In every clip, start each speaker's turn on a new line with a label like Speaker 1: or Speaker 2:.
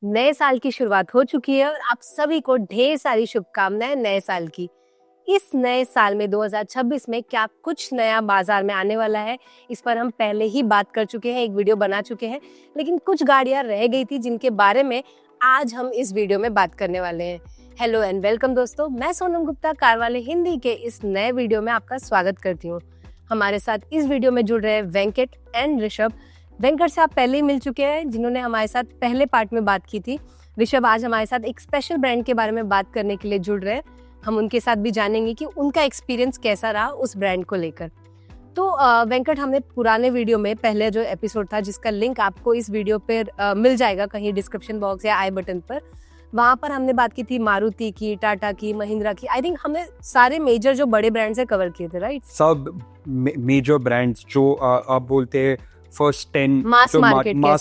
Speaker 1: नए साल की शुरुआत हो चुकी है और आप सभी को ढेर सारी शुभकामनाएं नए साल की। इस नए साल में 2026 में क्या कुछ नया बाजार में आने वाला है, इस पर हम पहले ही बात कर चुके हैं, एक वीडियो बना चुके हैं, लेकिन कुछ गाड़ियां रह गई थी जिनके बारे में आज हम इस वीडियो में बात करने वाले हैं। हेलो एंड वेलकम दोस्तों, मैं सोनम गुप्ता कार वाले हिंदी के इस नए वीडियो में आपका स्वागत करती हूँ। हमारे साथ इस वीडियो में जुड़ रहे वेंकट एंड ऋषभ। वेंकट से आप पहले ही मिल चुके हैं, जिन्होंने हमारे साथ पहले पार्ट में बात की थी। ऋषभ आज हमारे साथ एक स्पेशल ब्रांड के बारे में बात करने के लिए जुड़ रहे हैं। हम उनके साथ भी जानेंगे कि उनका एक्सपीरियंस कैसा रहा उस ब्रांड को लेकर। तो वेंकट, हमने पुराने वीडियो में पहले जो एपिसोड था, जिसका लिंक आपको इस वीडियो पर मिल जाएगा कहीं डिस्क्रिप्शन बॉक्स या आई बटन पर, वहाँ पर हमने बात की थी मारुति की, टाटा की, महिंद्रा की। आई थिंक हमने सारे मेजर जो बड़े ब्रांड्स है कवर किए थे, राइट?
Speaker 2: सब मेजर ब्रांड्स जो आप बोलते हैं फर्स्ट 10 मास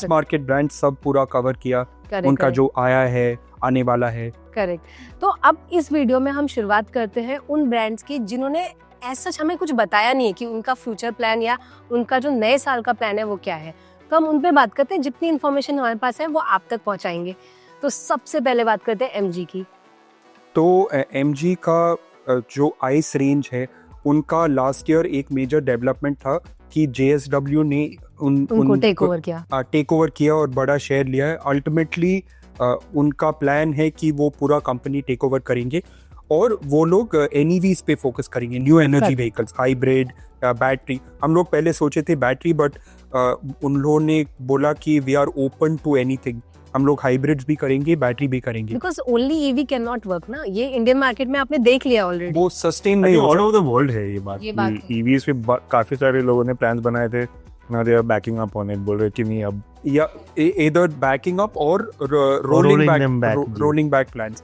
Speaker 2: मार्केट ब्रांड, सब पूरा कवर किया। उनका जो आया है, आने वाला है।
Speaker 1: करेक्ट। तो अब इस वीडियो में हम शुरुआत करते हैं उन ब्रांड्स की जिन्होंने ऐसा हमें कुछ बताया नहीं है कि उनका फ्यूचर प्लान या उनका जो नए साल का प्लान है वो क्या है। तो हम उन पे बात करते हैं, जितनी इन्फॉर्मेशन हमारे पास है वो आप तक पहुंचाएंगे। तो सबसे पहले बात करते हैं एमजी की।
Speaker 2: तो एमजी का जो आइस रेंज है, उनका लास्ट ईयर एक मेजर डेवलपमेंट था कि JSW ने उनको टेक ओवर किया और बड़ा शेयर लिया है। अल्टीमेटली उनका प्लान है कि वो पूरा कंपनी टेक ओवर करेंगे और वो लोग NEVs पे फोकस करेंगे, new energy vehicles, hybrid, battery. हम लोग पहले सोचे थे बैटरी, बट उन लोगों ने बोला कि we are open to anything. हम लोग हाइब्रिड्स भी करेंगे, बैटरी भी करेंगे।
Speaker 1: Because only EV can not work ना, ये इंडियन मार्केट में आपने देख लिया ऑलरेडी।
Speaker 2: वो सस्टेन नहीं
Speaker 3: ऑल ओवर द वर्ल्ड है ये बात। EVs पे काफी सारे लोगों ने प्लान्स बनाए थे, now they are backing up on it, बोल रहे कि नहीं अब
Speaker 2: या either backing up or rolling back plans।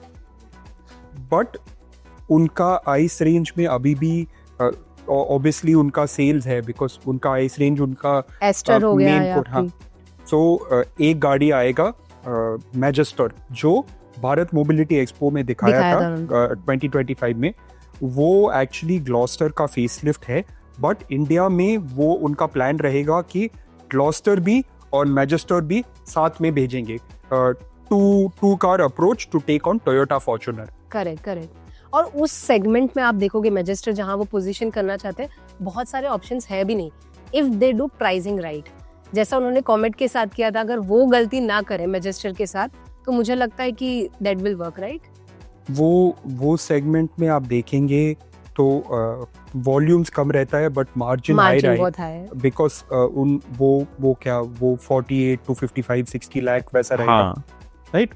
Speaker 2: But उनका आइस रेंज में अभी भी ऑब्वियसली उनका सेल्स है, बिकॉज उनका आइस रेंज उनका
Speaker 1: एस्टर हो गया है।
Speaker 2: हाँ, सो एक गाड़ी आएगा मैजेस्टर, जो भारत मोबिलिटी एक्सपो में दिखाया था 2025 में। वो एक्चुअली ग्लॉस्टर का फेसलिफ्ट है, बट इंडिया में वो उनका प्लान रहेगा कि ग्लॉस्टर भी और मैजेस्टर भी साथ में भेजेंगे। Two car approach to take on Toyota Fortuner.
Speaker 1: Correct. और उस सेगमेंट में आप देखोगे मैजेस्टर जहां वो पोजीशन करना चाहते हैं, बहुत सारे ऑप्शंस है भी नहीं if they do pricing right. जैसा उन्होंने कॉमेट के साथ किया था, अगर वो गलती ना करें मैजेस्टर के साथ, तो मुझे लगता है कि दैट विल वर्क, राइट?
Speaker 2: वो सेगमेंट में आप देखेंगे तो वॉल्यूम्स कम रहता है, बट मार्जिन हाई है, बिकॉज वो 48 to 55-60 लाख वैसा रहेगा, राइट?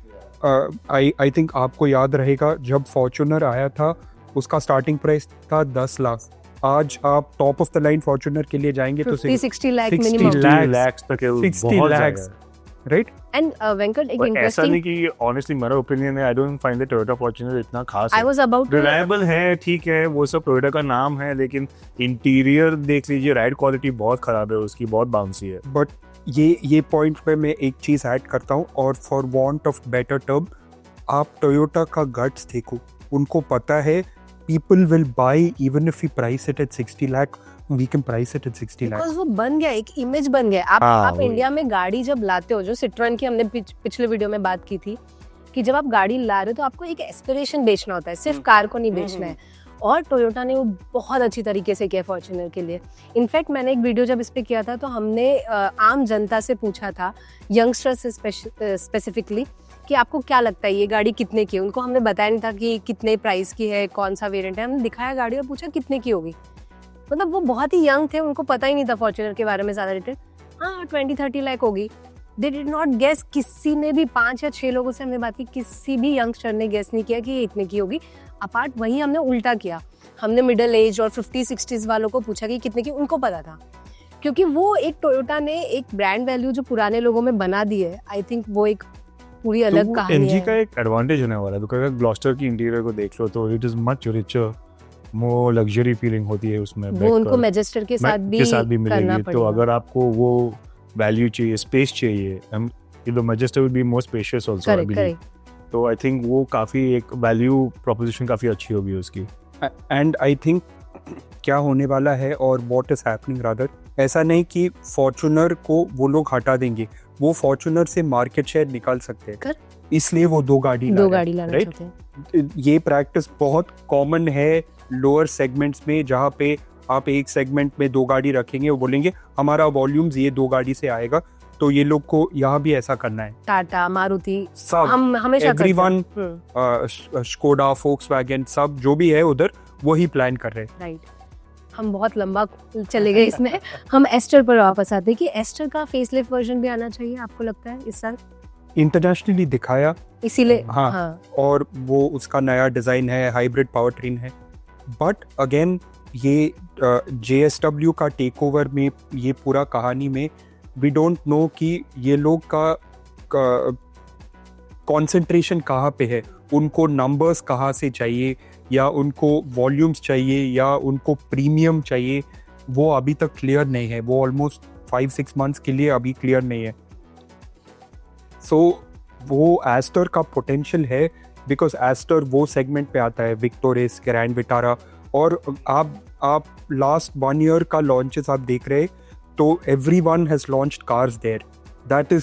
Speaker 2: आई थिंक आपको याद रहेगा जब फॉर्च्यूनर आया था, उसका स्टार्टिंग प्राइस था 10 लाख। आज आप top of the line Fortuner के लिए जाएंगे तो
Speaker 1: 60 लाख मिनिमम,
Speaker 3: 60 लाख तक है,
Speaker 2: 60 लाख, राइट?
Speaker 1: एंड वेंकट, एक इंटरेस्टिंग,
Speaker 3: ऐसा नहीं कि ऑनेस्टली मेरा ओपिनियन है, I don't find the Toyota Fortuner इतना खास।
Speaker 1: आई वाज अबाउट
Speaker 3: रिलायबल है, ठीक है, वो सब टोयोटा का नाम है, लेकिन इंटीरियर देख लीजिए, राइड क्वालिटी बहुत खराब है उसकी, बहुत बाउंसी है।
Speaker 2: बट ये पॉइंट पे मैं एक चीज ऐड करता हूँ, और for want of better term, आप टोयोटा का गट्स देखो। उनको पता है people will buy even if we price it at 60 lakh, we can price it at 60 lakh।
Speaker 1: Because वो बन गया, एक इमेज बन गया। आप इंडिया में गाड़ी जब लाते हो, जो सिट्रोन की हमने पिछले वीडियो में बात की थी, कि जब आप गाड़ी ला रहे हो तो आपको एक एस्पिरेशन बेचना होता है, सिर्फ कार को नहीं बेचना है। और टोयोटा ने वो बहुत अच्छी तरीके से किया फॉर्च्यूनर के लिए। इनफैक्ट मैंने एक वीडियो जब इस पे किया था, तो हमने आम जनता से पूछा था, यंगस्टर्स से स्पेसिफिकली, कि आपको क्या लगता है ये गाड़ी कितने की है। उनको हमने बताया नहीं था कि कितने प्राइस की है, कौन सा वेरिएंट है। हमने दिखाया गाड़ी और पूछा कितने की होगी। मतलब वो बहुत ही यंग थे, उनको पता ही नहीं था फॉर्च्यूनर के बारे में ज़्यादा डिटेल। हाँ, 20-30 लाख होगी। They did not guess. किसी ने भी 5 या 6 लोगों से हमने बात की, किसी भी यंगस्टर ने गेस नहीं किया कि ये इतने की होगी। अपार्ट वहीं हमने उल्टा किया, हमने मिडिल एज और 50-60s वालों को पूछा कि कितने की, उनको पता था। क्योंकि वो एक टोयोटा ने एक ब्रांड वैल्यू जो पुराने लोगों में बना दी है, आई थिंक वो एक पूरी अलग कहानी है।
Speaker 3: एमजी का एक एडवांटेज होने वाला है, बिकॉज़ अगर ग्लॉस्टर की इंटीरियर को देख लो तो it is much richer, more luxury feeling होती है उसमें।
Speaker 1: वो उनको मैजेस्टर के साथ भी मिलेगी।
Speaker 3: तो अगर आपको वो वैल्यू चाहिए, स्पेस चाहिए, the Majestor will be more spacious also, I believe. तो आई थिंक वो काफी एक वैल्यू प्रोपोजिशन काफी अच्छी होगी उसकी।
Speaker 2: एंड आई थिंक क्या होने वाला है, और व्हाट इज हैपनिंग रादर, ऐसा नहीं कि फॉर्च्यूनर को वो लोग हटा देंगे, वो फॉर्च्यूनर से मार्केट शेयर निकाल सकते हैं, इसलिए वो दो गाड़ी लाना चाहते हैं। ये प्रैक्टिस बहुत कॉमन है लोअर सेगमेंट्स में, जहाँ पे आप एक सेगमेंट में दो गाड़ी रखेंगे, वो बोलेंगे हमारा वॉल्यूम्स ये दो गाड़ी से आएगा, तो ये लोग को यहाँ भी ऐसा करना है।
Speaker 1: टाटा, मारुति,
Speaker 2: सब
Speaker 1: हम हमेशा
Speaker 2: एवरीवन, स्कोडा, फोक्सवैगन, सब जो भी है उधर वही प्लान कर रहे हैं।
Speaker 1: राइट, हम बहुत लंबा चले गए इसमें। हम एस्टर पर वापस आते हैं कि एस्टर का फेसलिफ्ट वर्जन भी आना चाहिए, आपको लगता है इस साल?
Speaker 2: इंटरनेशनली दिखाया
Speaker 1: इसीलिए
Speaker 2: हाँ, और वो उसका नया डिजाइन है, हाइब्रिड पावर ट्रेन है, बट अगेन ये JSW का टेक ओवर में, ये पूरा कहानी में वी डोंट नो कि ये लोग का कंसंट्रेशन कहाँ पे है, उनको नंबर्स कहाँ से चाहिए, या उनको वॉल्यूम्स चाहिए, या उनको प्रीमियम चाहिए, वो अभी तक क्लियर नहीं है। वो ऑलमोस्ट 5-6 मंथ्स के लिए अभी क्लियर नहीं है। सो वो एस्टर का पोटेंशियल है, बिकॉज एस्टर वो सेगमेंट पे आता है, विक्टोरिस, ग्रैंड विटारा, और आप लास्ट 1 ईयर का लॉन्चेस आप देख रहे, तो everyone has launched cars there, that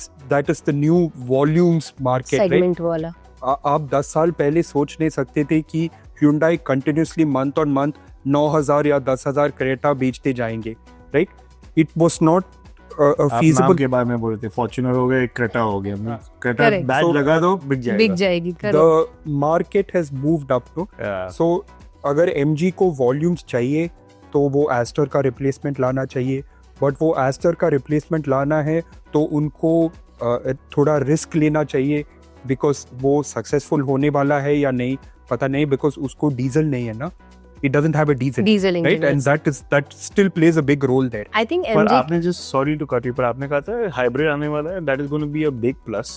Speaker 2: is the new volumes market,
Speaker 1: segment वाला।
Speaker 2: आप 10 साल पहले सोच नहीं सकते थे कि Hyundai continuously month on month 9,000 या 10,000 क्रेटा बेचते जाएंगे, right? It was not feasible.
Speaker 3: के बारे में बोल रहे थे, फॉर्च्यूनर हो गया, क्रेटा हो गया, क्रेटा बैच लगा दो बिक जाएगी।
Speaker 2: The market has moved up to, so अगर MG को वॉल्यूम्स चाहिए तो वो एस्टर का रिप्लेसमेंट लाना चाहिए, बट वो एस्टर का रिप्लेसमेंट लाना है तो उनको थोड़ा रिस्क लेना चाहिए, बिकॉज वो सक्सेसफुल होने वाला है या नहीं पता नहीं, बिकॉज उसको डीजल नहीं है ना, it doesn't have a diesel engine, right? And that still plays a big role there.
Speaker 1: I think
Speaker 3: पर आपने just sorry to cut you, पर आपने कहा था हाइब्रिड आने वाला है, that is going to be a big plus.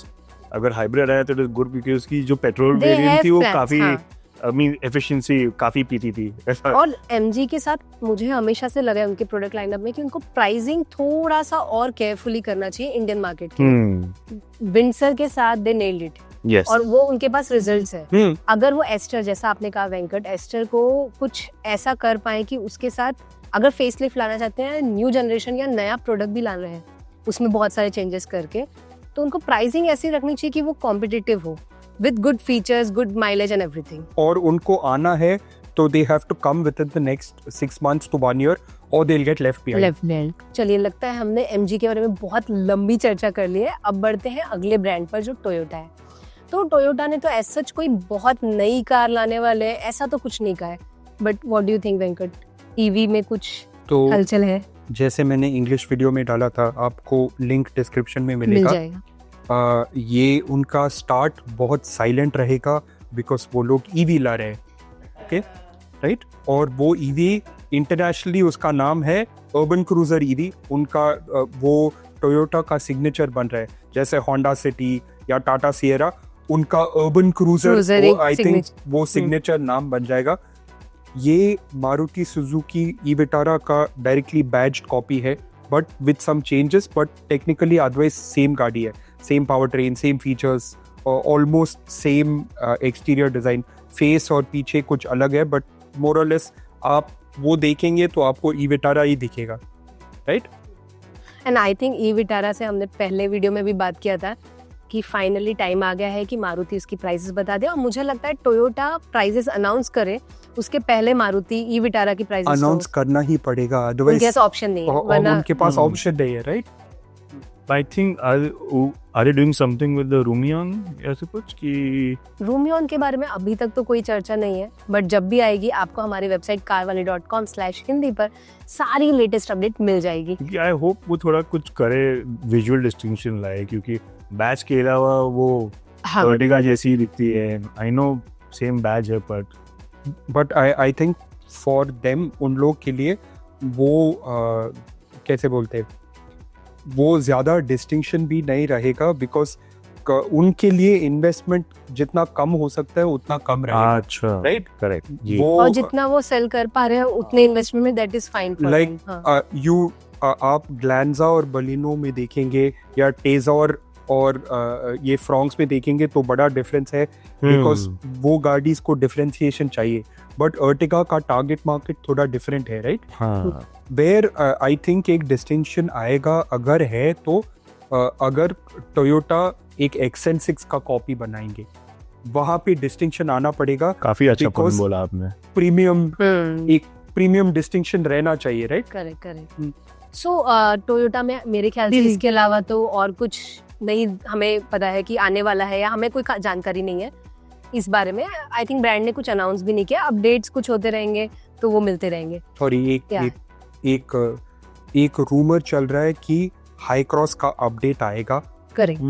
Speaker 3: अगर हाइब्रिड आया तो it is good, क्योंकि उसकी जो पेट्रोल वेरिएंट थी वो काफी एफिशिएंसी काफी पीती थी।
Speaker 1: और MG के साथ मुझे हमेशा से लगा है उनके प्रोडक्ट लाइनअप में कि उनको प्राइसिंग थोड़ा सा और केयरफुली करना चाहिए इंडियन मार्केट के। विंडसर के साथ दे नेल्ड इट।
Speaker 3: Yes.
Speaker 1: और वो उनके पास रिजल्ट्स है। अगर वो एस्टर, जैसा आपने कहा वेंकट, एस्टर को कुछ ऐसा कर पाए कि उसके साथ अगर फेसलिफ्ट लाना चाहते हैं, न्यू जनरेशन या नया प्रोडक्ट भी ला रहे हैं उसमें बहुत सारे चेंजेस करके, तो उनको प्राइसिंग ऐसी रखनी चाहिए कि वो कॉम्पिटिटिव हो with good features, good mileage and everything.
Speaker 2: और उनको आना है तो they have to come within the next 6 months to 1 year or they'll get left behind.
Speaker 1: चलिए, लगता है हमने MG के बारे में बहुत लंबी चर्चा कर ली है। अब बढ़ते हैं अगले ब्रांड पर जो टोयोटा है। तो टोयोटा ने तो एज सच कोई बहुत नई कार लाने वाले हैं ऐसा तो कुछ नहीं कहा है, but what do you think Venkat, EV में कुछ
Speaker 2: तो
Speaker 1: हलचल है?
Speaker 2: जैसे मैंने इंग्लिश वीडियो में डाला था, आपको लिंक डिस्क्रिप्शन में मिलेगा,
Speaker 1: मिल जाएगा।
Speaker 2: ये उनका स्टार्ट बहुत साइलेंट रहेगा, बिकॉज वो लोग ईवी ला रहे हैं, ओके, राइट? और वो ईवी इंटरनेशनली उसका नाम है अर्बन क्रूजर ईवी। उनका वो टोयोटा का सिग्नेचर बन रहा है, जैसे होंडा सिटी या टाटा सिएरा, उनका अर्बन क्रूजर आई थिंक वो सिग्नेचर नाम बन जाएगा। ये मारुति सुजुकी ई-विटारा का डायरेक्टली बैज्ड कॉपी है, but with some changes, but technically otherwise same गाड़ी है, same power train, same features, almost same exterior design, face और पीछे कुछ अलग है, बट मोर और लेस आप वो देखेंगे तो आपको ई-विटारा ही दिखेगा, राइट?
Speaker 1: एंड आई थिंक ई-विटारा से हमने पहले वीडियो में भी बात किया था कि फाइनली टाइम आ गया है कि मारुति उसकी प्राइसेस बता दे, और मुझे लगता है टोयोटा प्राइसेस अनाउंस करे उसके पहले मारुति ई-विटारा की प्राइसेस
Speaker 2: अनाउंस करना ही पड़ेगा, अदरवाइज
Speaker 1: उनके पास ऑप्शन नहीं है, वरना
Speaker 2: उनके पास ऑप्शन नहीं है, right?
Speaker 3: I think are they doing something with the Rumion ऐसे कुछ कि?
Speaker 1: रूमियन के बारे में अभी तक तो कोई चर्चा नहीं है, बट जब भी आएगी आपको हमारी वेबसाइट carvani.com/hindi पर सारी लेटेस्ट अपडेट मिल जाएगी।
Speaker 3: क्योंकि आई होप वो थोड़ा कुछ करे, विजुअल डिस्टिंक्शन लाए, क्योंकि बैच के अलावा वो Ertiga जैसी ही दिखती है। आई नो सेम बैच है,
Speaker 2: but I think for them, उन लोग के लिए वो कैसे बोलते हैं, वो ज़्यादा डिस्टिंक्शन भी नहीं रहेगा, बिकॉज उनके लिए इन्वेस्टमेंट जितना कम हो सकता है उतना कम रहेगा।
Speaker 3: अच्छा,
Speaker 2: राइट,
Speaker 3: करेक्ट।
Speaker 1: और जितना वो सेल कर पा रहे हैं उतने इन्वेस्टमेंट में that is fine for
Speaker 2: like you आप ग्लैंजा और बलिनो में देखेंगे, या टेजा और और ये फ्रॉन्क्स में देखेंगे तो बड़ा डिफरेंस है, बिकॉज वो गाड़ीज को डिफरेंशिएशन चाहिए, बट अर्टिगा का टारगेट मार्केट थोड़ा डिफरेंट है, राइट?
Speaker 3: हाँ,
Speaker 2: वेयर आई थिंक एक डिस्टिंक्शन आएगा अगर है तो अगर टोयोटा एक XN6 का कॉपी बनाएंगे, वहां पे डिस्टिंक्शन आना पड़ेगा।
Speaker 3: काफी अच्छा
Speaker 2: Because
Speaker 3: पॉइंट बोला आपने।
Speaker 2: प्रीमियम एक प्रीमियम डिस्टिंक्शन रहना चाहिए, राइट?
Speaker 1: करेक्ट। सो टोयोटा में मेरे ख्याल से इसके अलावा तो और कुछ नहीं हमें पता है कि आने वाला है, या हमें कोई जानकारी नहीं है इस बारे में। आई थिंक ब्रांड ने कुछ अनाउंस भी नहीं किया, अपडेट्स कुछ होते रहेंगे तो वो मिलते रहेंगे।
Speaker 2: सॉरी, एक रूमर चल रहा है कि हाई क्रॉस का अपडेट आएगा,
Speaker 1: करेक्ट,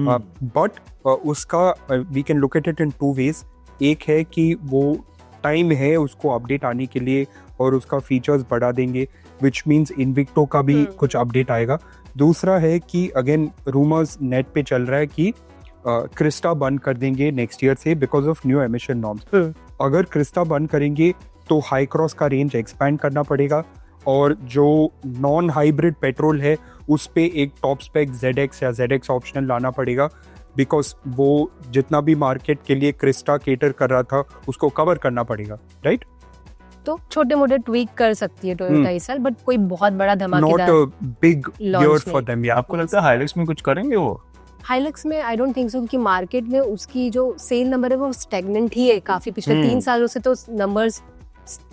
Speaker 2: बट उसका we can look at it in two ways. एक है कि वो टाइम है उसको अपडेट आने के लिए और उसका फीचर्स बढ़ा देंगे, विच मीन्स इन्विक्टो का भी कुछ अपडेट आएगा। दूसरा है कि अगेन रूमर्स नेट पे चल रहा है कि क्रिस्टा बंद कर देंगे नेक्स्ट ईयर से because of new emission norms. अगर क्रिस्टा बंद करेंगे तो हाई क्रॉस का रेंज एक्सपैंड करना पड़ेगा, और जो नॉन हाइब्रिड पेट्रोल है उस पे एक टॉप स्पेक ZX या ZX ऑप्शनल लाना पड़ेगा, बिकॉज वो जितना भी मार्केट के लिए क्रिस्टा केटर कर रहा था उसको कवर करना पड़ेगा, राइट?
Speaker 1: तो छोटे मोटे ट्वीक कर सकती है टोयोटा इस साल, बट कोई बहुत बड़ा धमाकेदार
Speaker 2: not a big year for them.
Speaker 3: आपको लगता है हाइलक्स में कुछ करेंगे वो?
Speaker 1: हाइलक्स में आई डोंट थिंक सो, क्योंकि मार्केट में उसकी जो सेल नंबर है वो स्टैग्नेंट ही है काफी। पिछले 3 सालों से तो नंबर्स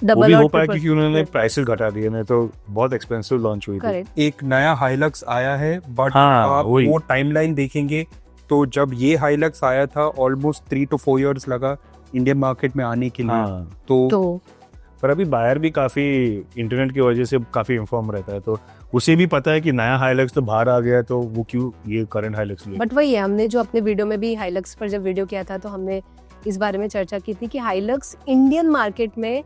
Speaker 1: डबल
Speaker 3: हो पाया क्योंकि उन्होंने प्राइसेस घटा दिए, नहीं तो बहुत एक्सपेंसिव लॉन्च हुई थी।
Speaker 2: एक नया हाइलक्स आया है, बट आप
Speaker 3: वही।
Speaker 2: वो टाइमलाइन देखेंगे तो जब ये हाइलक्स आया था ऑलमोस्ट 3 to 4 years लगा इंडियन मार्केट में आने के लिए। तो
Speaker 3: पर अभी बायर भी काफी इंटरनेट की वजह से काफी इन्फॉर्म रहता है, तो उसे भी पता है कि नया हाइलक्स तो बाहर आ गया है, तो वो क्यों ये करंट हाइलक्स ले।
Speaker 1: बट वही है, हमने जो अपने वीडियो में भी हाइलक्स पर जब वीडियो किया था तो हमने इस बारे में चर्चा की थी कि हाइलक्स इंडियन मार्केट में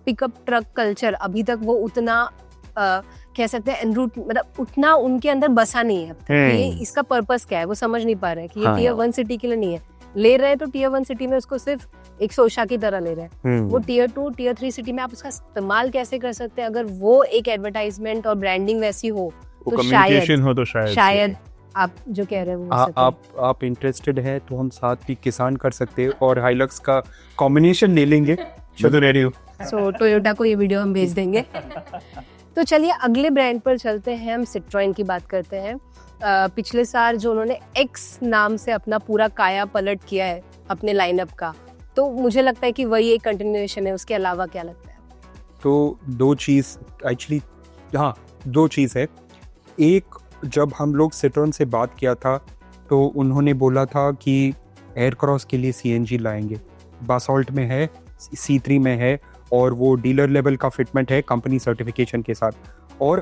Speaker 1: पिकअप ट्रक कल्चर अभी तक वो उतना कह सकते हैं एनरूट, मतलब उतना उनके अंदर बसा नहीं है अब तक। ये इसका पर्पस क्या है वो समझ नहीं पा रहे कि ये टियर 1 सिटी के लिए नहीं है। ले रहे हैं तो टियर 1 सिटी में उसको सिर्फ एक सोशा की तरह ले रहे हैं। वो टियर 2 टियर 3 सिटी में आप उसका इस्तेमाल कैसे कर सकते हैं? अगर वो एक एडवर्टाइजमेंट और ब्रांडिंग वैसी हो तो शायद आप जो कह रहे हैं वो
Speaker 2: आप इंटरेस्टेड है तो हम साथ भी किसान कर सकते हैं और हाइलक्स का कॉम्बिनेशन ले लेंगे।
Speaker 1: सो टोयोटा को ये वीडियो हम भेज देंगे। तो चलिए अगले ब्रांड पर चलते हैं, हम सिट्रोएन की बात करते हैं। पिछले साल जो उन्होंने एक्स नाम से अपना पूरा काया पलट किया है अपने लाइनअप का, तो मुझे लगता है कि वही एक कंटिन्यूएशन है। उसके अलावा क्या लगता है?
Speaker 2: तो दो चीज़ है। एक, जब हम लोग सिट्रोन से बात किया था तो उन्होंने बोला था कि एयरक्रॉस के लिए CNG लाएंगे। बासॉल्ट में है, C3 में है, और वो डीलर लेवल का फिटमेंट है कंपनी सर्टिफिकेशन के साथ। और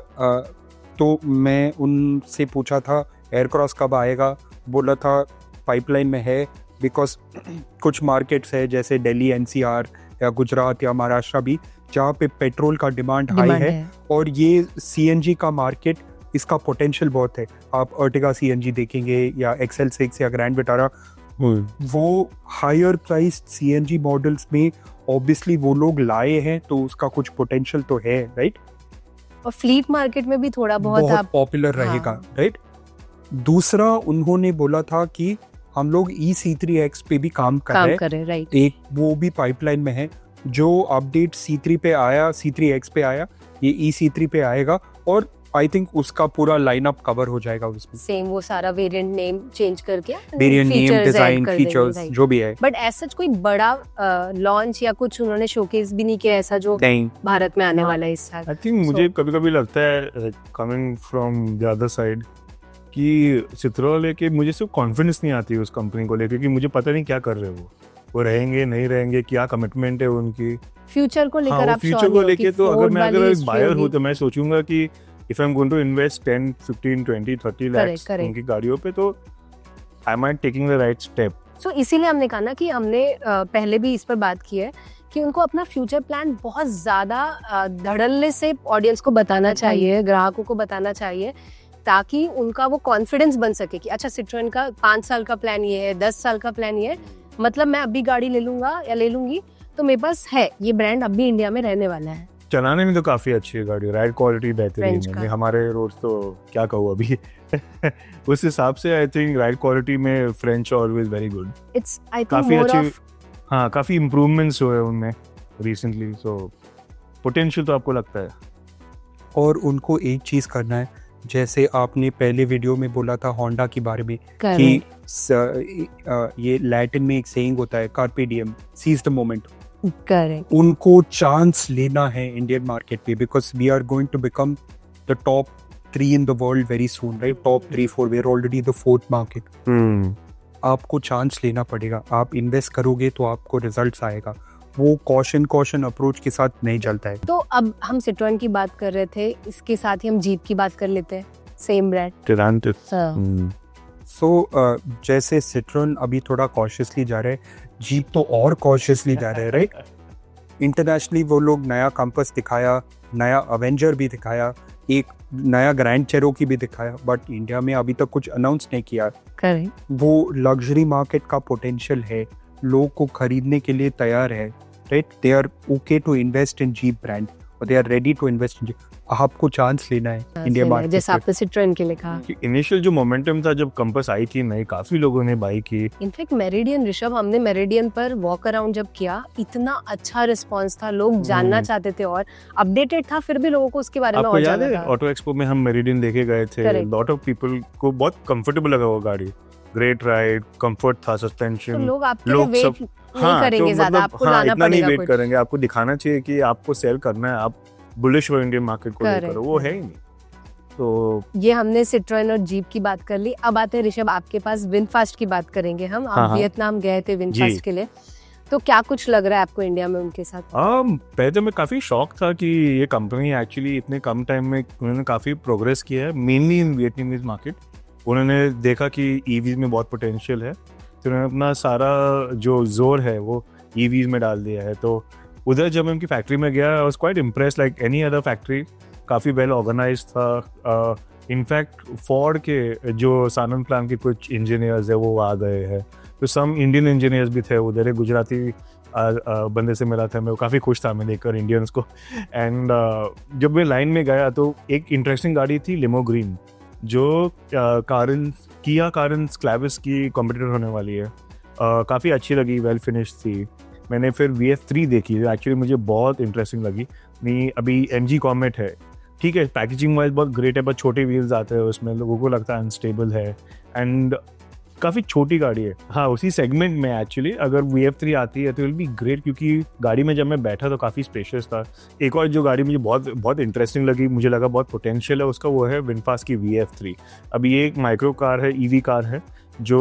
Speaker 2: तो मैं उनसे पूछा था एयरक्रॉस कब आएगा, बोला था पाइपलाइन में है, बिकॉज कुछ मार्केट्स है जैसे दिल्ली NCR या गुजरात या महाराष्ट्र भी जहाँ पे पेट्रोल का डिमांड हाई है, और ये CNG का मार्केट, इसका पोटेंशियल बहुत है। आप अर्टिगा CNG देखेंगे या XL6 या ग्रैंड विटारा, वो हायर प्राइस CNG मॉडल्स में ऑब्वियसली वो लोग लाए हैं, तो उसका कुछ पोटेंशियल तो है, राइट?
Speaker 1: और फ्लीट मार्केट में भी थोड़ा बहुत
Speaker 2: पॉपुलर रहेगा, राइट? दूसरा, उन्होंने बोला था कि हम लोग E-C3X पे भी काम कर रहे हैं,
Speaker 1: राइट?
Speaker 2: एक वो भी पाइपलाइन में है। जो अपडेट C3 पे आया, C3X पे आया, ये E-C3 पे आएगा, और आई थिंक उसका पूरा लाइनअप कवर हो जाएगा उसमें।
Speaker 1: सेम वो सारा वेरिएंट नेम चेंज करके,
Speaker 2: वेरिएंट नेम, डिजाइन, फीचर्स जो भी है।
Speaker 1: बट ऐसा कोई बड़ा लॉन्च या कुछ उन्होंने शोकेस भी नहीं किया ऐसा जो भारत में आने वाला है इस साल।
Speaker 3: आई थिंक मुझे कभी-कभी लगता है coming from the other side कि सिट्रोन लेके मुझे सिर्फ कॉन्फिडेंस नहीं आती उस कंपनी को लेके, कि मुझे पता नहीं क्या कर रहे हैं वो रहेंगे नहीं रहेंगे, क्या कमिटमेंट है उनकी
Speaker 1: फ्यूचर को लेकर। आप
Speaker 3: फ्यूचर को लेके तो अगर मैं एक बायर हूँ तो मैं सोचूंगा कि if I'm going to invest 10, 15, 20, 30 lakhs उनकी गाड़ियों पे, तो am I taking the right step?
Speaker 1: So इसीलिए हमने कहा ना कि हमने पहले भी इस पर बात की है कि उनको अपना फ्यूचर प्लान बहुत ज़्यादा धड़ल्ले से ऑडियंस को बताना चाहिए, ग्राहकों को बताना चाहिए, ताकि उनका वो कॉन्फिडेंस बन सके कि अच्छा सिट्रोएन का 5 साल का प्लान ये है, 10 साल का प्लान ये है, मतलब मैं अभी गाड़ी ले लूँगा या ले लूँगी तो मेरे पास है, ये ब्रांड अब भी इंडिया में रहने वाला है।
Speaker 3: चलाने में तो काफी अच्छी है गाड़ी, राइड क्वालिटी बेहतरीन
Speaker 1: French
Speaker 3: है।
Speaker 1: car।
Speaker 3: हमारे रोड तो क्या कहूँ अभी उस हिसाब से आई थिंक राइड क्वालिटी में French always very good.
Speaker 1: It's I think
Speaker 3: काफी
Speaker 1: मोर
Speaker 3: अच्छी,
Speaker 1: ऑफ
Speaker 3: हाँ काफी इम्प्रूवमेंट्स हुए उनमें रिसेंटली, सो पोटेंशियल तो आपको लगता है।
Speaker 2: और उनको एक चीज़ करना है, जैसे आपने पहले वीडियो में बोला था होंडा के बारे में कि ये लैटिन में एक सेइंग होता है carpe diem, seize the moment.
Speaker 1: Correct.
Speaker 2: उनको चांस लेना है इंडियन मार्केट पे, because we are going to become the top 3 in the world very soon, right? Top 3-4, we are already the 4th market. आपको chance लेना पड़ेगा, आप invest करोगे तो आपको रिजल्ट्स आएगा। वो कॉशन अप्रोच के साथ नहीं चलता है।
Speaker 1: तो अब हम सिट्रोन की बात कर रहे थे, इसके साथ ही हम जीप की बात कर लेते हैं, सेम ब्रांड
Speaker 3: टिरांटिस।
Speaker 2: सो जैसे सिट्रोन अभी थोड़ा कॉशियसली जा रहा है, जीप तो और कॉशियसली जा रहा है, राइट? इंटरनेशनली वो लोग नया कंपस दिखाया, नया अवेंजर भी दिखाया, एक नया ग्रैंड चेरोकी भी दिखाया, बट इंडिया में अभी तक कुछ अनाउंस नहीं किया।
Speaker 1: करेक्ट।
Speaker 2: वो लग्जरी मार्केट का पोटेंशियल है, लोग को खरीदने के लिए तैयार है, right? They are okay to invest in Jeep brand और they are ready to invest in Jeep. आपको चांस लेना है इंडिया मार्केट,
Speaker 1: जैसे आपने सिट्रोन के लिए कहा।
Speaker 3: इनिशियल जो मोमेंटम था जब कंपस आई थी नई, काफी लोगों ने बाई की।
Speaker 1: इनफैक्ट मेरिडियन, ऋषभ, हमने मेरिडियन पर वॉक अराउंड जब किया, इतना अच्छा रिस्पांस था, लोग जानना चाहते थे और अपडेटेड था, फिर भी लोगों को उसके बारे में
Speaker 3: आपको
Speaker 1: और
Speaker 3: याद
Speaker 1: जानना
Speaker 3: है
Speaker 1: था।
Speaker 3: ऑटो एक्सपो में हम मेरिडियन लेके गए थे,
Speaker 1: Correct।
Speaker 3: लॉट ऑफ पीपल को बहुत कंफर्टेबल लगा वो गाड़ी, ग्रेट राइड, कंफर्ट था,
Speaker 1: तो
Speaker 3: सस्पेंशन।
Speaker 1: लोग आपके
Speaker 3: लोग
Speaker 1: लिए वेट
Speaker 3: सब-
Speaker 1: नहीं करेंगे ज्यादा, आपको लाना
Speaker 3: इतना नहीं
Speaker 1: पड़ेगा
Speaker 3: वेट
Speaker 1: कुछ।
Speaker 3: करेंगे, आपको दिखाना चाहिए कि आपको सेल करना है, आप बुलिश हो इंडियन मार्केट को
Speaker 1: Correct,
Speaker 3: लेकर, वो है ही नहीं। तो
Speaker 1: ये हमने सिट्रोन और जीप की बात कर ली। अब आते हैं ऋषभ आपके पास, विनफास्ट की बात करेंगे हम।
Speaker 3: हाँ,
Speaker 1: आप
Speaker 3: हाँ।
Speaker 1: वियतनाम गए थे
Speaker 3: जी।
Speaker 1: विनफास्ट के लिए, तो क्या कुछ लग रहा है आपको इंडिया में उनके साथ?
Speaker 3: पहले तो मैं काफ़ी शॉक था कि ये कंपनी एक्चुअली इतने कम टाइम में उन्होंने काफ़ी प्रोग्रेस किया है, मेनली इन वियतनामीज मार्केट। उन्होंने देखा कि ईवीज में बहुत पोटेंशियल है, तो उन्होंने अपना सारा जो जोर है वो ईवीज में डाल दिया है। तो उधर जब मैं उनकी फैक्ट्री में गया, I was quite impress, like any other factory, काफ़ी वेल ऑर्गेनाइज था। इनफैक्ट फोर्ड के जो सानन प्लांट के कुछ इंजीनियर्स है वो आ गए हैं, तो सम इंडियन इंजीनियर्स भी थे उधर। एक गुजराती बंदे से मिला था मैं, वो काफ़ी खुश था मैं देखकर इंडियंस को। एंड जब मैं लाइन में गया तो एक इंटरेस्टिंग गाड़ी थी लिमो ग्रीन, जो किया कारेंस क्लैविस की कॉम्पिटिटर होने वाली है। काफ़ी अच्छी लगी, वेल फिनिश थी। मैंने फिर VF3 देखी, एक्चुअली मुझे बहुत इंटरेस्टिंग लगी। नहीं, अभी MG कॉमेट है, ठीक है, पैकेजिंग वाइज बहुत ग्रेट है, बट छोटे व्हील्स आते हैं उसमें, लोगों को लगता है अनस्टेबल है, एंड काफ़ी छोटी गाड़ी है। हाँ, उसी सेगमेंट में एक्चुअली अगर VF3 आती है तो विल बी ग्रेट, क्योंकि गाड़ी में जब मैं बैठा तो काफ़ी स्पेशियस था। एक और जो गाड़ी मुझे बहुत बहुत इंटरेस्टिंग लगी, मुझे लगा बहुत पोटेंशियल है उसका, वो है विनफास्ट की VF3। अभी ये एक माइक्रो कार है, EV कार है, जो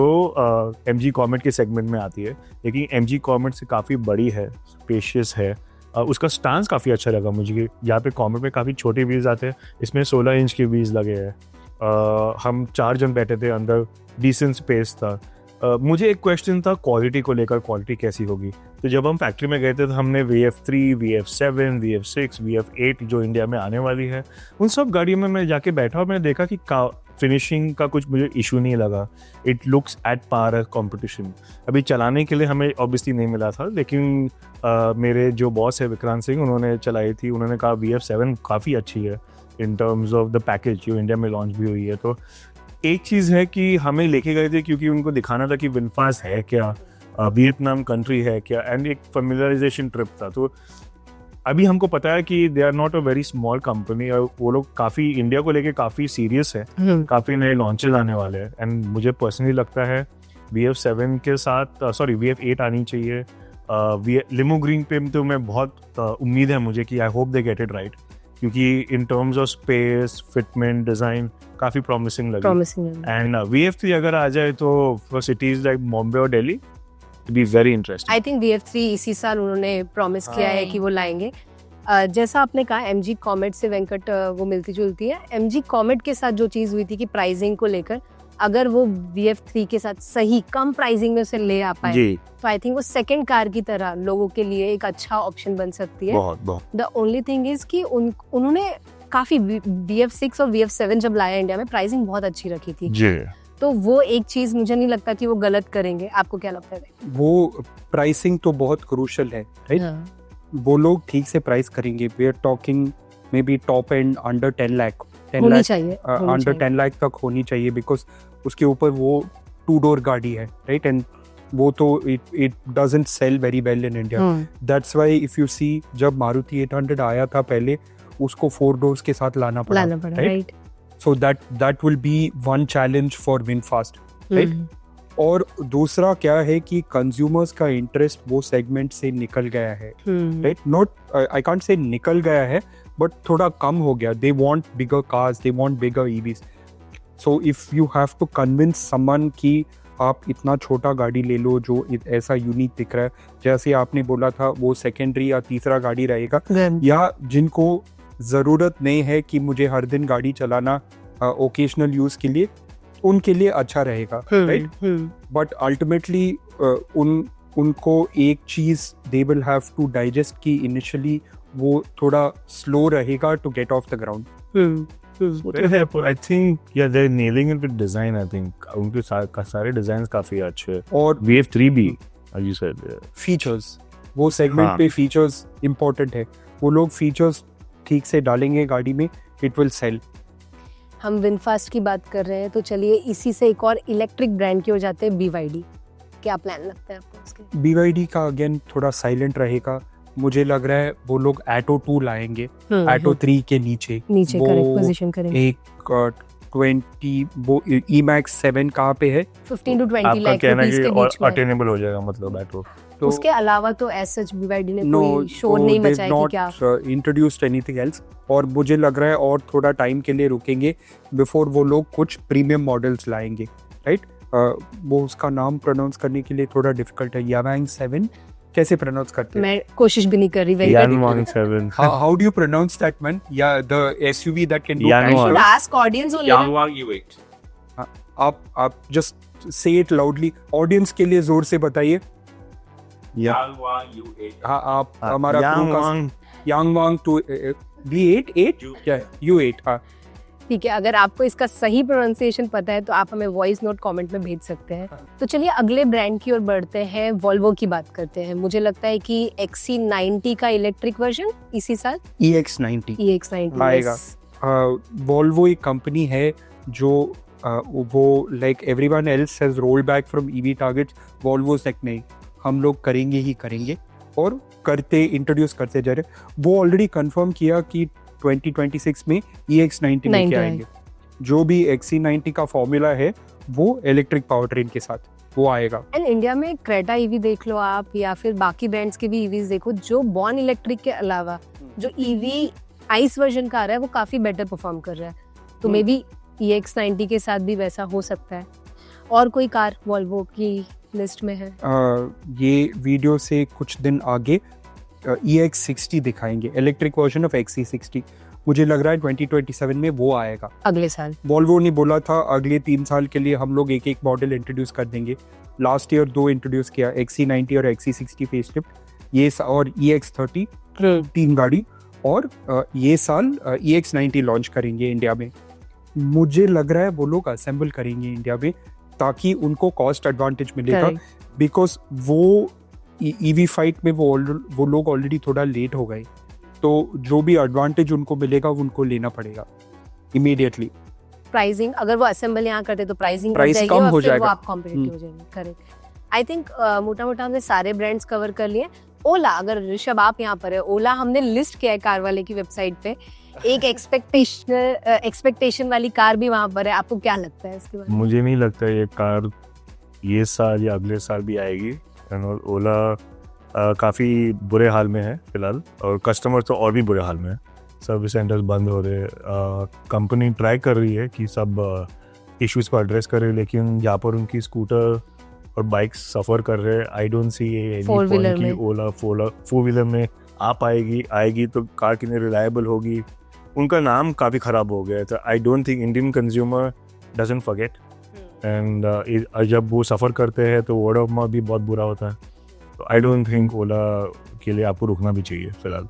Speaker 3: MG कॉमेट के सेगमेंट में आती है, लेकिन MG कॉमेट से काफ़ी बड़ी है, स्पेशियस है। उसका स्टांस काफ़ी अच्छा लगा मुझे। यहाँ पे कॉमेट में काफ़ी छोटे व्हील्स आते हैं, इसमें 16 इंच के व्हील्स लगे हैं। हम 4 जन बैठे थे अंदर, डिसेंट स्पेस था। मुझे एक क्वेश्चन था क्वालिटी को लेकर, क्वालिटी कैसी होगी। तो जब हम फैक्ट्री में गए थे तो हमने VF3, VF7, VF6, VF8 जो इंडिया में आने वाली है, उन सब गाड़ियों में मैं जाके बैठा और मैंने देखा कि फिनिशिंग का कुछ मुझे इशू नहीं लगा। It looks at par as competition. अभी चलाने के लिए हमें ऑब्वियसली नहीं मिला था, लेकिन मेरे जो बॉस है विक्रांत सिंह, उन्होंने चलाई थी। उन्होंने कहा VF7 काफ़ी अच्छी है इन टर्म्स ऑफ द पैकेज, जो इंडिया में लॉन्च भी हुई है। तो एक चीज़ है कि हमें लेके गए थे क्योंकि उनको दिखाना था कि विनफास्ट है क्या, वियतनाम कंट्री है क्या, एंड एक फेमिलराइजेशन ट्रिप था। तो अभी हमको पता है कि they are not a very small company, और वो लोग काफ़ी इंडिया को लेके काफ़ी सीरियस है, काफ़ी नए लॉन्चेस आने वाले हैं। एंड मुझे पर्सनली लगता है VF7 के साथ VF8 आनी चाहिए। लिमो ग्रीन पे तो मैं बहुत उम्मीद है मुझे कि I hope they get it right, क्योंकि in terms of space, fitment, design काफ़ी प्रॉमिसिंग लगी। एंड VF3 अगर आ जाए तो फॉर सिटीज़ लाइक बॉम्बे और Delhi be very interesting.
Speaker 1: I think VF3 इसी साल उन्होंने प्रॉमिस किया है कि वो लाएंगे। जैसा आपने कहा MG कॉमेट से वेंकट वो मिलती जुलती है। MG कॉमेट के साथ जो चीज़ हुई थी कि प्राइसिंग को लेकर, अगर वो VF3 के साथ सही कम प्राइसिंग में उसे ले आ पाए तो आई थिंक वो सेकंड कार की तरह लोगों के लिए एक अच्छा ऑप्शन बन सकती है।
Speaker 3: बहुत।
Speaker 1: द ओनली थिंग इज कि उन्होंने काफी VF6 और VF7 जब लाया इंडिया में, प्राइसिंग बहुत अच्छी रखी थी
Speaker 3: जी।
Speaker 1: तो वो एक चीज मुझे नहीं लगता कि वो गलत करेंगे। आपको क्या लगता है?
Speaker 2: वो प्राइसिंग तो बहुत क्रूशल है, राइट? वो लोग ठीक से प्राइस करेंगे. We are talking maybe top end under 10 lakh,
Speaker 1: होनी चाहिए,
Speaker 2: अंडर 10 लाख तक होनी चाहिए, बिकॉज उसके ऊपर वो 2 डोर गाड़ी है, राइट? एंड वो तो it doesn't sell very well in India. That's why if you see, जब मारुति 800 आया था पहले, उसको 4 डोर्स के साथ लाना पड़ा, right? So that will be one challenge for VinFast, right? और दूसरा क्या है कि कंज्यूमर्स का इंटरेस्ट वो सेगमेंट से निकल गया है, right? Not, I can't say निकल गया है, बट थोड़ा कम हो गया. They want bigger cars, they want bigger EVs. So if you have to convince someone कि आप इतना छोटा गाड़ी ले लो जो ऐसा यूनिक दिख रहा है, जैसे आपने बोला था वो सेकेंडरी या तीसरा गाड़ी रहेगा, या जिनको ज़रूरत नहीं है कि मुझे हर दिन गाड़ी चलाना ओकेजनल यूज़ के लिए, उनके लिए अच्छा रहेगा, राइट? बट अल्टीमेटली उनको एक चीज़ they will have to digest कि इनिशियली वो थोड़ा स्लो रहेगा to get off the ground.
Speaker 3: I think they're nailing it with design. I think उनके सारे डिजाइन काफी अच्छे हैं.
Speaker 2: और
Speaker 3: Wave 3B, as you said,
Speaker 2: features, वो सेगमेंट पे फीचर्स इम्पोर्टेंट है. वो लोग फीचर्स ठीक से डालेंगे गाड़ी में, इट विल सेल.
Speaker 1: हम विनफास्ट की बात कर रहे हैं, तो चलिए इसी से एक और इलेक्ट्रिक ब्रांड की हो जाते हैं, BYD. क्या प्लान लगता है आपको उसके?
Speaker 2: BYD का अगेन थोड़ा साइलेंट रहेगा. मुझे लग रहा है वो लोग एटो 2 लाएंगे, एटो 3 के नीचे
Speaker 1: करेक्ट पोजीशन करेंगे.
Speaker 2: एक 20 वो E-Max 7 कहाँ पे है?
Speaker 1: 15 to 20 लाख
Speaker 3: कहना
Speaker 1: रुपीस
Speaker 3: कि
Speaker 1: के बीच में
Speaker 3: अटेनेबल हो जाएगा, मतलब एटो.
Speaker 2: तो
Speaker 1: उसके अलावा तो एज सच BYD ने कोई शोर नहीं मचाया कि क्या
Speaker 2: इंट्रोड्यूस्ड एनीथिंग एल्स. और मुझे लग रहा है और थोड़ा टाइम के लिए रुकेंगे बिफोर वो लोग कुछ प्रीमियम मॉडल्स लाएंगे, राइट? वो उसका नाम प्रोनाउंस करने के लिए थोड़ा डिफिकल्ट है. यावांग 7 कैसे प्रोनाउंस करते हैं?
Speaker 1: मैं कोशिश भी नहीं कर रही.
Speaker 3: Yanwang 7.
Speaker 2: How do you pronounce that, man? Yeah, the SUV that can do
Speaker 3: Yanwang.
Speaker 1: should ask audience only.
Speaker 4: Yanwang U8.
Speaker 2: आप just say it loudly. Audience के लिए जोर से बताइए.
Speaker 4: Yanwang U8.
Speaker 2: हाँ, आप हमारा crew का Yanwang to V8 क्या है? U8. हाँ.
Speaker 1: ठीक है, अगर आपको इसका सही प्रोनाउंसिएशन पता है तो आप हमें वॉइस नोट कमेंट में भेज सकते हैं. तो चलिए अगले ब्रांड की ओर बढ़ते हैं, वॉल्वो की बात करते हैं. मुझे लगता है कि XC90 का इलेक्ट्रिक वर्जन इसी साल EX90
Speaker 2: आएगा. वॉल्वो एक कंपनी है जो वो like everyone else has rolled back from EV targets, Volvo सेक नहीं, हम लोग करेंगे ही करेंगे और इंट्रोड्यूस करते जा रहे. वो ऑलरेडी कंफर्म किया कि 2026 में EX90 लेके आएंगे. जो भी XC90 का फॉर्मूला है वो इलेक्ट्रिक पावर ट्रेन के साथ वो आएगा.
Speaker 1: एंड इंडिया में क्रेटा EV देख लो आप, या फिर बाकी ब्रांड्स के भी EVs देखो, जो बॉर्न इलेक्ट्रिक के अलावा जो EV आइस वर्जन का आ रहा है वो काफी बेटर परफॉर्म कर रहा है. तो मे बी EX90 के साथ भी वैसा हो सकता है. और कोई कार वॉल्वो की लिस्ट में है?
Speaker 2: ये वीडियो से कुछ दिन आगे EX60 दिखाएंगे, इलेक्ट्रिक वर्जन ऑफ XC60. मुझे लग रहा है 2027 में वो आएगा,
Speaker 1: अगले साल.
Speaker 2: वॉल्वो ने बोला था अगले 3 साल के लिए हम लोग एक मॉडल इंट्रोड्यूस कर देंगे. लास्ट ईयर 2 इंट्रोड्यूस किया, XC90 और XC60 फेसलिफ्ट, ये और EX30 3 गाड़ी, और ये साल EX90 लॉन्च करेंगे इंडिया में. मुझे लग रहा है वो लोग असेंबल करेंगे इंडिया में ताकि उनको कॉस्ट एडवांटेज मिलेगा, बिकॉज वो EV फाइट में वो लोग ऑलरेडी थोड़ा लेट हो गए. तो जो भी एडवांटेज उनको मिलेगा उनको लेना पड़ेगा इमीडिएटली.
Speaker 1: प्राइसिंग अगर वो असेंबल यहाँ करते तो प्राइसिंग
Speaker 2: कम हो जाएगा,
Speaker 1: आप कॉम्पिटिटिव हो जाएंगे. करेक्ट. आई थिंक मोटा हमने सारे ब्रांड्स कवर कर लिए. ओला, अगर ऋषभ आप यहाँ पर है, ओला हमने लिस्ट किया है कार वाले की वेबसाइट पे. एक एक्सपेक्टेशन वाली कार भी वहाँ पर है. आपको क्या लगता है इसके बारे में?
Speaker 3: मुझे नहीं लगता ये कार ये साल या अगले साल भी आएगी. ओला काफ़ी बुरे हाल में है फिलहाल, और कस्टमर तो और भी बुरे हाल में है. सर्विस सेंटर्स बंद हो रहे. कंपनी ट्राई कर रही है कि सब इश्यूज़ को एड्रेस करे, लेकिन यहाँ पर उनकी स्कूटर और बाइक्स सफ़र कर रहे हैं. I don't see any point कि ओला 4 व्हीलर में आएगी तो कार कितनी रिलायबल होगी. उनका नाम काफ़ी ख़राब हो गया था. I don't think Indian consumer doesn't forget. And जब वो सफ़र करते हैं तो वर्ड ऑफ माउथ भी बहुत बुरा होता है. तो आई डोंट थिंक ओला के लिए आपको रुकना भी चाहिए फिलहाल.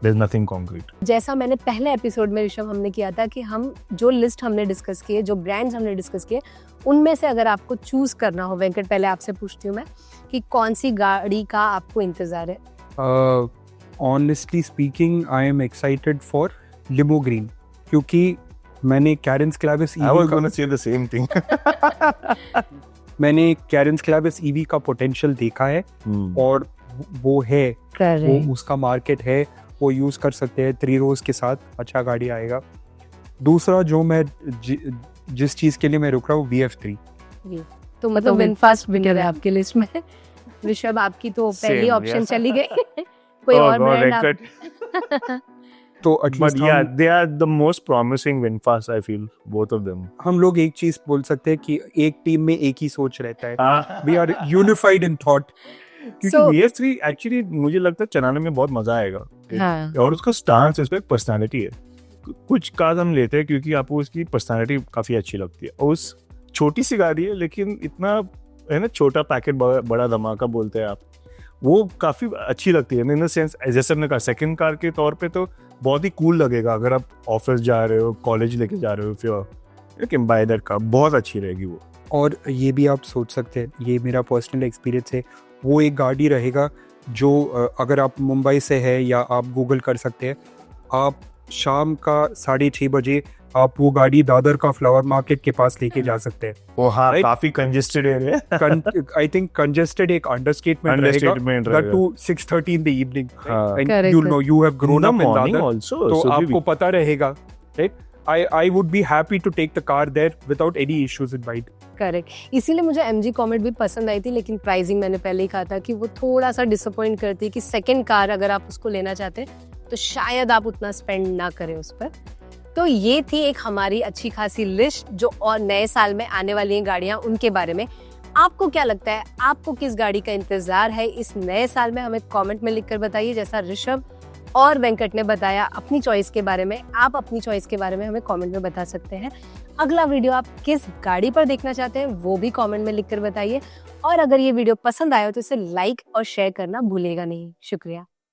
Speaker 3: There is nothing concrete.
Speaker 1: जैसा मैंने पहले एपिसोड में ऋषभ हमने किया था कि हम जो लिस्ट हमने डिस्कस किए, जो ब्रांड्स हमने डिस्कस किए, उनमें से अगर आपको चूज करना हो, वेंकट पहले आपसे पूछती हूँ मैं कि कौन सी गाड़ी का आपको इंतजार है?
Speaker 2: Honestly speaking I am excited for Limo Green, क्योंकि मैंने Carens Clavis
Speaker 3: I was gonna say the same thing.
Speaker 2: मैंने कैरेंस क्लैविस ईवी का पोटेंशियल देखा है और वो है, वो उसका मार्केट है, वो यूज कर सकते हैं 3 रोज के साथ, अच्छा गाड़ी आएगा। दूसरा जो मैं जिस चीज के लिए मैं रुक रहा हूँ VF3।
Speaker 1: तो मतलब विनफास्ट विनर है आपकी लिस्ट में। ऋषभ आपकी तो पहली ऑप्शन चली गई। कोई और ब्रांड आप
Speaker 2: तो
Speaker 3: But yeah, they are the most promising VinFast, I feel, both of them.
Speaker 2: हम लोग एक चीज बोल सकते हैं कि एक टीम में एक ही सोच रहता है। We are unified in thought.
Speaker 3: क्योंकि VF3 एक्चुअली मुझे लगता है चलाने में बहुत मजा आएगा।
Speaker 1: हाँ.
Speaker 3: और उसका स्टांस, इस पे पर्सनालिटी है। कुछ कार्स हम लेते हैं क्योंकि आपको उसकी पर्सनालिटी काफी अच्छी लगती है। और उस छोटी सी गाड़ी है लेकिन इतना है ना, छोटा पैकेट बड़ा धमाका बोलते हैं आप, वो काफी अच्छी लगती है इन द सेंस, जैसे हमने कहा सेकंड कार के तौर पे तो बहुत ही कूल लगेगा अगर आप ऑफिस जा रहे हो, कॉलेज लेके जा रहे हो, फिर you can by that car, बहुत अच्छी रहेगी वो।
Speaker 2: और ये भी आप सोच सकते हैं, ये मेरा पर्सनल एक्सपीरियंस है, वो एक गाड़ी रहेगा जो अगर आप मुंबई से है या आप गूगल कर सकते हैं, आप शाम का 6:30 बजे आप वो गाड़ी दादर का फ्लावर मार्केट के पास लेके जा सकते हैं।
Speaker 3: वो हाँ,
Speaker 2: Right?
Speaker 3: काफी congested area.
Speaker 2: I think congested एक अंडरस्टेटमेंट रहेगा, that to 6:30 in the evening,
Speaker 3: हाँ।
Speaker 2: and
Speaker 1: Correct.
Speaker 2: you know you have grown
Speaker 3: In
Speaker 2: up
Speaker 3: the
Speaker 2: in
Speaker 3: morning
Speaker 2: Dadar,
Speaker 3: also,
Speaker 2: तो
Speaker 3: so
Speaker 2: आपको पता रहेगा, right? I would be happy to take the car there without any issues in mind.
Speaker 1: Correct, इसीलिए मुझे MG comet भी पसंद आई थी, लेकिन प्राइसिंग मैंने पहले ही कहा था कि वो थोड़ा सा डिसअपॉइंट करती है कि सेकंड कार अगर आप उसको लेना चाहते हैं तो शायद आप उतना स्पेंड ना करें उस पर। तो ये थी एक हमारी अच्छी खासी लिस्ट जो और नए साल में आने वाली हैं गाड़ियां, उनके बारे में। आपको क्या लगता है, आपको किस गाड़ी का इंतजार है इस नए साल में? हमें कमेंट में लिखकर बताइए। जैसा ऋषभ और वेंकट ने बताया अपनी चॉइस के बारे में, आप अपनी चॉइस के बारे में हमें कमेंट में बता सकते हैं। अगला वीडियो आप किस गाड़ी पर देखना चाहते हैं वो भी कमेंट में लिखकर बताइए। और अगर ये वीडियो पसंद आया हो तो इसे लाइक और शेयर करना भूलिएगा नहीं। शुक्रिया।